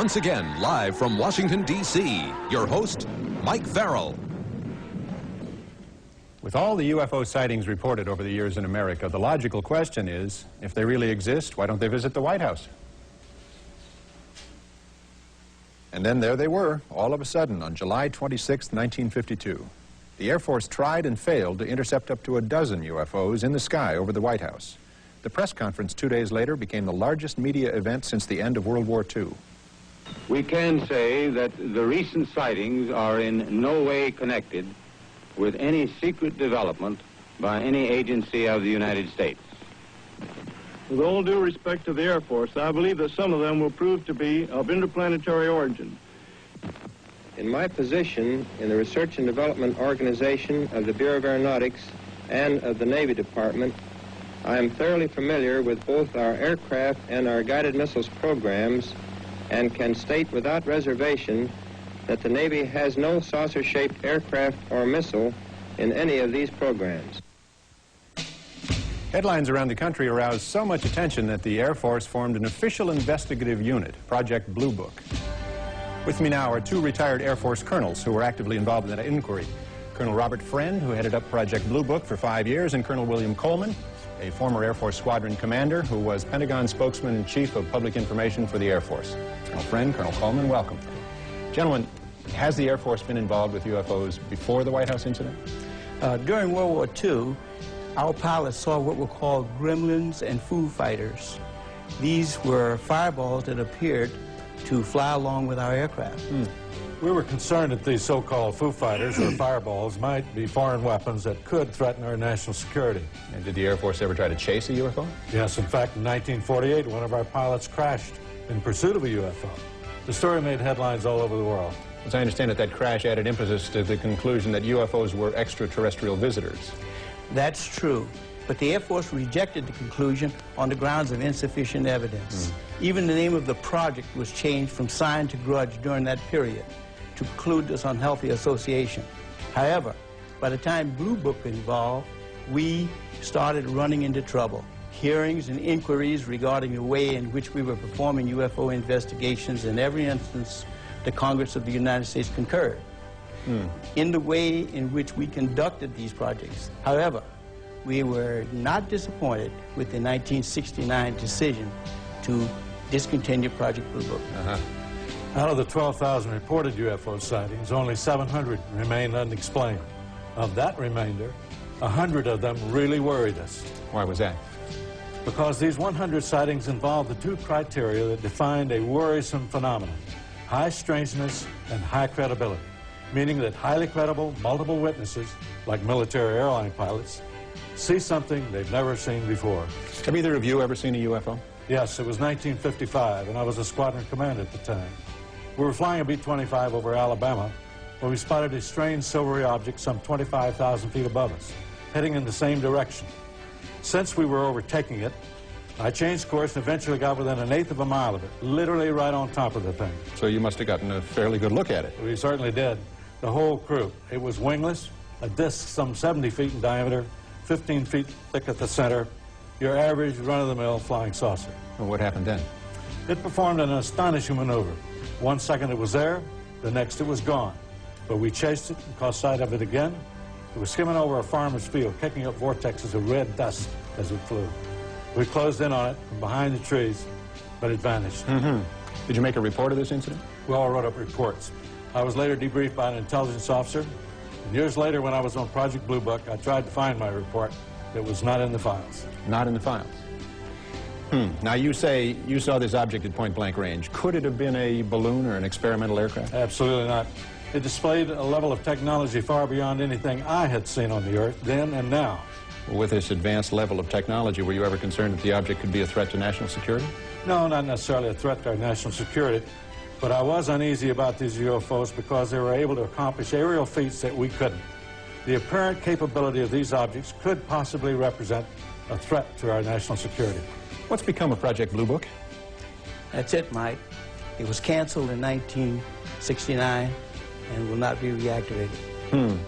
Once again, live from Washington, D.C., your host, Mike Farrell. With all the UFO sightings reported over the years in America, the logical question is, if they really exist, why don't they visit the White House? And then there they were, all of a sudden, on July 26, 1952. The Air Force tried and failed to intercept up to a dozen UFOs in the sky over the White House. The press conference 2 days later became the largest media event since the end of World War II. We can say that the recent sightings are in no way connected with any secret development by any agency of the United States. With all due respect to the Air Force, I believe that some of them will prove to be of interplanetary origin. In my position in the Research and Development Organization of the Bureau of Aeronautics and of the Navy Department, I am thoroughly familiar with both our aircraft and our guided missiles programs and can state without reservation that the Navy has no saucer-shaped aircraft or missile in any of these programs. Headlines around the country aroused so much attention that the Air Force formed an official investigative unit, Project Blue Book. With me now are two retired Air Force colonels who were actively involved in that inquiry. Colonel Robert Friend, who headed up Project Blue Book for 5 years, and Colonel William Coleman, a former Air Force squadron commander who was Pentagon spokesman and chief of public information for the Air Force. Colonel Friend, Colonel Coleman, welcome. Gentlemen, has the Air Force been involved with UFOs before the White House incident? During World War II, our pilots saw what were called gremlins and Foo Fighters. These were fireballs that appeared to fly along with our aircraft. We were concerned that these so-called Foo Fighters or fireballs might be foreign weapons that could threaten our national security. And did the Air Force ever try to chase a UFO? Yes, in fact, in 1948, one of our pilots crashed in pursuit of a UFO. The story made headlines all over the world. As I understand it, that crash added impetus to the conclusion that UFOs were extraterrestrial visitors. That's true, but the Air Force rejected the conclusion on the grounds of insufficient evidence. Even the name of the project was changed from Sign to Grudge during that period to preclude this unhealthy association. However, by the time Blue Book got involved, we started running into trouble. Hearings and inquiries regarding the way in which we were performing UFO investigations, in every instance, the Congress of the United States concurred in the way in which we conducted these projects. However, we were not disappointed with the 1969 decision to discontinue Project Blue Book. Out of the 12,000 reported UFO sightings, only 700 remain unexplained. Of that remainder, 100 of them really worried us. Why was that? Because these 100 sightings involved the two criteria that defined a worrisome phenomenon: high strangeness and high credibility, meaning that highly credible, multiple witnesses, like military airline pilots, see something they've never seen before. Have either of you ever seen a UFO? Yes, it was 1955, and I was a squadron commander at the time. We were flying a B-25 over Alabama when we spotted a strange silvery object some 25,000 feet above us, heading in the same direction. Since we were overtaking it, I changed course and eventually got within 1/8 of a mile of it, literally right on top of the thing. So you must have gotten a fairly good look at it. We certainly did. The whole crew. It was wingless, a disc some 70 feet in diameter, 15 feet thick at the center, your average run-of-the-mill flying saucer. Well, what happened then? It performed an astonishing maneuver. 1 second it was there, the next it was gone. But we chased it and caught sight of it again. It was skimming over a farmer's field, kicking up vortexes of red dust as it flew. We closed in on it from behind the trees, but it vanished. Did you make a report of this incident? We all wrote up reports. I was later debriefed by an intelligence officer. And years later, when I was on Project Blue Book, I tried to find my report. It was not in the files. Not in the files. Now, you say you saw this object at point-blank range. Could it have been a balloon or an experimental aircraft? Absolutely not. It displayed a level of technology far beyond anything I had seen on the Earth then and now. With this advanced level of technology, were you ever concerned that the object could be a threat to national security? No, not necessarily a threat to our national security, but I was uneasy about these UFOs because they were able to accomplish aerial feats that we couldn't. The apparent capability of these objects could possibly represent a threat to our national security. What's become of Project Blue Book? That's it, Mike. It was canceled in 1969 and will not be reactivated.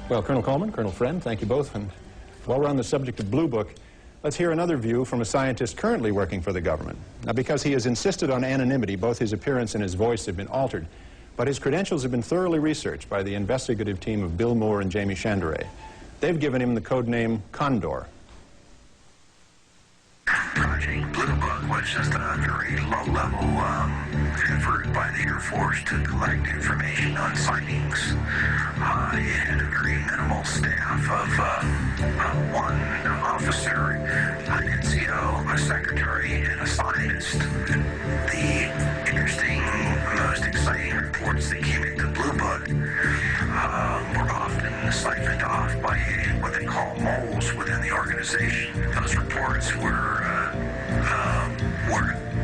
Well, Colonel Coleman, Colonel Friend, thank you both. And while we're on the subject of Blue Book, Let's hear another view from a scientist currently working for the government. Now, because he has insisted on anonymity, both his appearance and his voice have been altered, but his credentials have been thoroughly researched by the investigative team of Bill Moore and Jamie Chandray. They've given him the code name Condor. Project Blue Book was just a very low-level effort by the Air Force to collect information on sightings. It had a very minimal staff of one officer, an NCO, a secretary, and a scientist. The interesting, most exciting reports that came into Blue Book were often siphoned off by what they call moles within the organization. Those reports were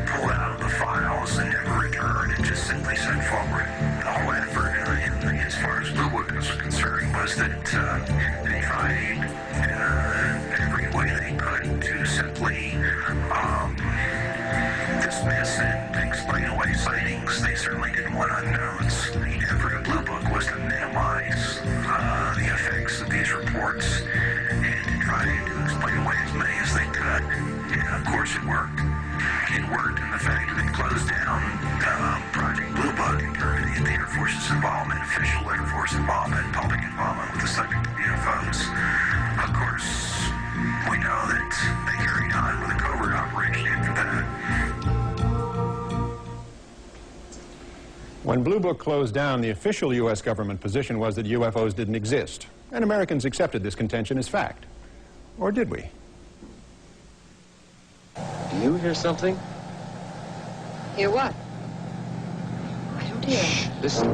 pulled out of the files and never returned and just simply sent forward. The whole effort, as far as Blue Book was concerned, was that they tried every way they could to simply dismiss and explain away sightings. They certainly didn't want unknowns. The effort of Blue Book was to minimize the effects of these reports and to try to explain away as many as they could. And of course it worked. It worked in the fact that it closed down Project Blue Book and terminated the Air Force's involvement, official Air Force involvement, public involvement with the subject of UFOs. Of course, we know that they carried on with a covert operation after that. When Blue Book closed down, the official U.S. government position was that UFOs didn't exist, and Americans accepted this contention as fact. Or did we? Do you hear something? Hear what? I don't hear. Shh, listen.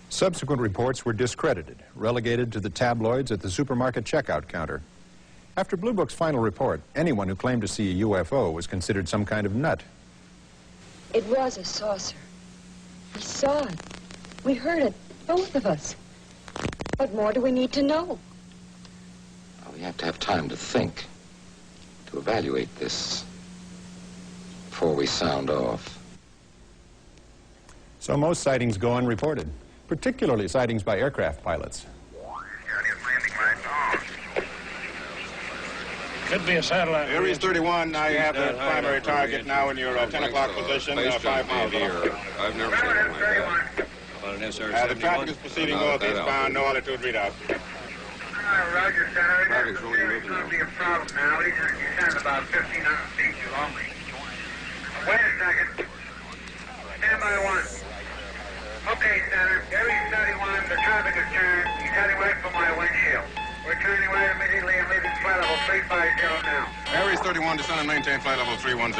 Subsequent reports were discredited, relegated to the tabloids at the supermarket checkout counter. After Blue Book's final report, anyone who claimed to see a UFO was considered some kind of nut. It was a saucer. We saw it. We heard it, both of us. What more do we need to know? Well, we have to have time to think, to evaluate this before we sound off. So most sightings go unreported, particularly sightings by aircraft pilots. Could be a satellite. Aries 31, I have the primary target now in your 10 o'clock position, 5 miles off. I've never seen one like that. The traffic is proceeding northeastbound, no altitude readout. Roger, Senator. Traffic's really moving now. It's going to be a problem now. He's descending about 1,500 feet too long. Wait a second. Stand by one. Okay, Senator. Aries 31, the traffic is turned. He's heading right for my windshield. We're turning right immediately and leaving flight level 350 now. Aries 31, descend and maintain flight level 310.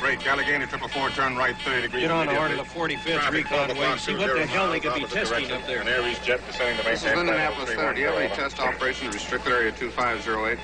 Great. Allegheny 444, turn right 30 degrees. Get on the order of the 45th recon wing. See what the hell they could be testing up there. An Aries jet descending to maintain This is Indianapolis Center. Do you have any test operation to restricted area 2508?